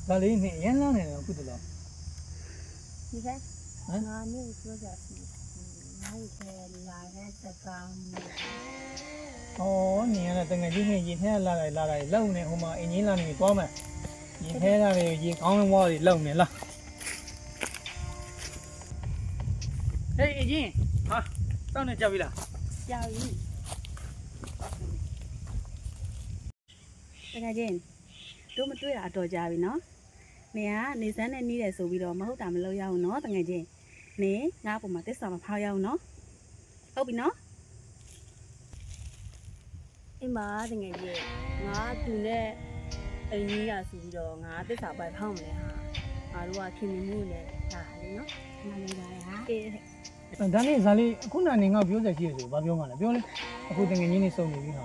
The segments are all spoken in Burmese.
ဒါလေးနဲ့ရမ်းလာနေတယ်အခုတလော你看，我没有说这事，我以前来的这个， ဩနေရတဲ့တငယ်ချင်းနဲ့ရင်ထဲလာလိုက်လုံနေဟိုမှာအင်ဂျင်လာနေသွားမယ်ရင်ထဲလာနေရင်ကောင်းဝါးတွေလုံနေလားဟေးအင်ဂျင်ဟာစောင့်နေကြပြီလား教育，大家见，都没对啦，多教育喏。你啊，你生的你来手边咯，冇好大么老妖喏，大家见，你俺不嘛得什么泡妖喏，好边喏。အင်းမတကယ်ကြီးငါသူနဲ့အိမ်ကြီးရဆိုပြီးတော့ငါတစ္ဆာပိုက်ဖောင်းမယ်ဟာငါတို့ကခင်မင်းမှုနဲ့ဒါလေနော် 哪里来呀？ အေး ဒါနဲ့ဇာလေးအခုနာနေငါပြောစရာရှိရဆိုဘာပြောမှလဲပြောလေအခုတငယ်ချင်းနေစုံနေပြီဟာ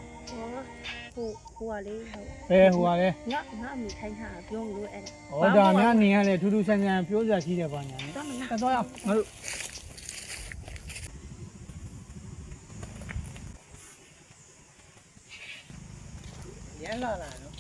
ဟောဟိုကလေဟုတ် ဘယ်ဟိုပါလဲ ငါအမိခိုင်းထားပြောမလို့အဲ့ဒါ ဩဒါများနေရလေထူးထူးဆန်းဆန်းပြောစရာရှိတယ်ပါညာနဲ့ တော့မလား တက်သွားရအောင်ငါတို့ရမ်းလာနော်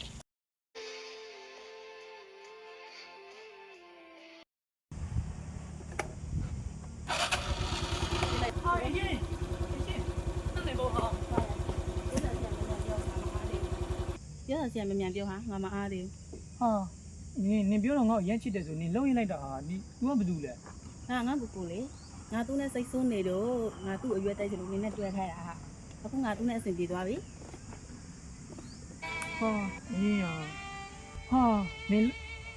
ပြောတာဆရာမမြန်ပြောဟာငါမအားသေး ဟာနင်ပြောတော့ငါ့ကိုရမ်းချစ်တယ်ဆိုနင်လုံးရင်လိုက်တာဟာဒီ तू ကဘာလုပ်လဲ ဘူးငါကိုလေငါသူ့နဲ့စိတ်ဆိုးနေတော့ငါသူ့အရွယ်တိုက်ချင်လို့နင်းနဲ့တွေ့ခိုင်းတာဟာအခုငါသူ့နဲ့အဆင်ပြေသွားပြီ ဟာအင်းရဟာနင်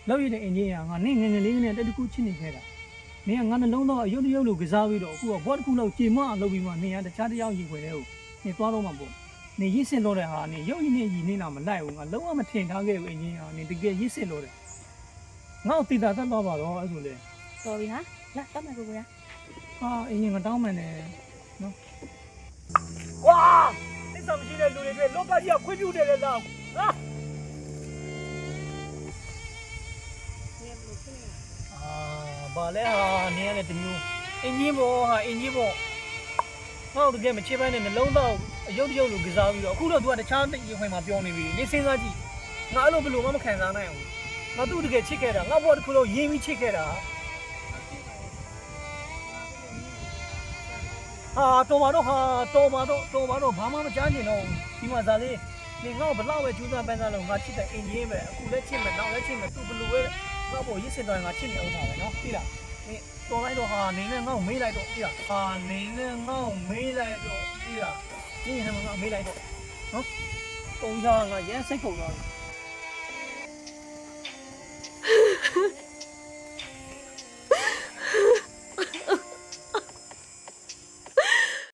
လောက်ရတဲ့အင်ဂျင်ရငါနင်ငယ်ငယ်လေးနဲ့တက်တခုချစ်နေခဲ့တာနင်ကငါနှလုံးသားအယုတ်တရုတ်လိုကစားပြီးတော့အခုကဘောတစ်ခုလောက်ကြေမအောင်လုပ်ပြီးမှနင်ကတခြားတစ်ယောက်ရင်ခွေတဲ့ကိုနင်သွားတော့မှာပေါ့နင်ရစ်စင်လို့တဲ့ဟာနင်ရုပ်ရည်နဲ့ရည်နေတာမလိုက်ဘူးငါလုံးဝမထင်ထားခဲ့ဘူးအင်ဂျင်ရနင်တကယ်ရစ်စင်လို့တဲ့ငါ့ကိုတီတာတတ်တော့ပါတော့အဲ့ဆိုလေ တော်ပြီဟာလာတော့မယ်ကိုကိုရ ဟာအင်ဂျင်ငါတောင်းမှန်တယ်နော်ဝါသစ္စာမရှိတဲ့လူတွေတွေလောကကြီးကခွင့်ပြုတယ်လေလားဟာ ဘာလဲဟာနေရတဲ့တမျိုးအင်ဂျင်ဘောဟာအင်ဂျင်ဘောငါ့တို့တကယ်မချစ်ပိုင်းနဲ့နှလုံးသားအယုတ်တရုတ်လိုကစားပြီးတော့အခုတော့ तू ကတခြားရင်ခွင်မှာပြောနေပြီနေစဉ်းစားကြည့်ငါအဲ့လိုဘယ်လိုမှမခံစားနိုင်ဘူးငါသူ့တကယ်ချစ်ခဲ့တာငါဘောတစ်ခုလုံးယဉ်ပြီးချစ်ခဲ့တာဟာတော်ပါတော့ဘာမှမကြားချင်တော့ဒီမှာဇာလေးနေငါ့ကိုဘလောက်ပဲကျူးစာပန်းစားလို့ငါချစ်တဲ့အင်ဂျင်ပဲအခုလည်းချစ်မယ်နောက်လည်းချစ်မယ်သူဘယ်လိုပဲငါ့ဘောရစ်စင်တော့ငါချစ်နေအောင်ပါပဲနော်သိလားနေတော်လိုက်တော့ဟာနေနဲ့ငါ့ကိုမေးလိုက်တော့သိလားဟာနေနဲ့ငါ့ကိုမေးလိုက်တော့သိလားဒီနေ့ငါမေးလိုက်တော့နော်ပုံစံငါရမ်းစိတ်ကုန်သွားတယ်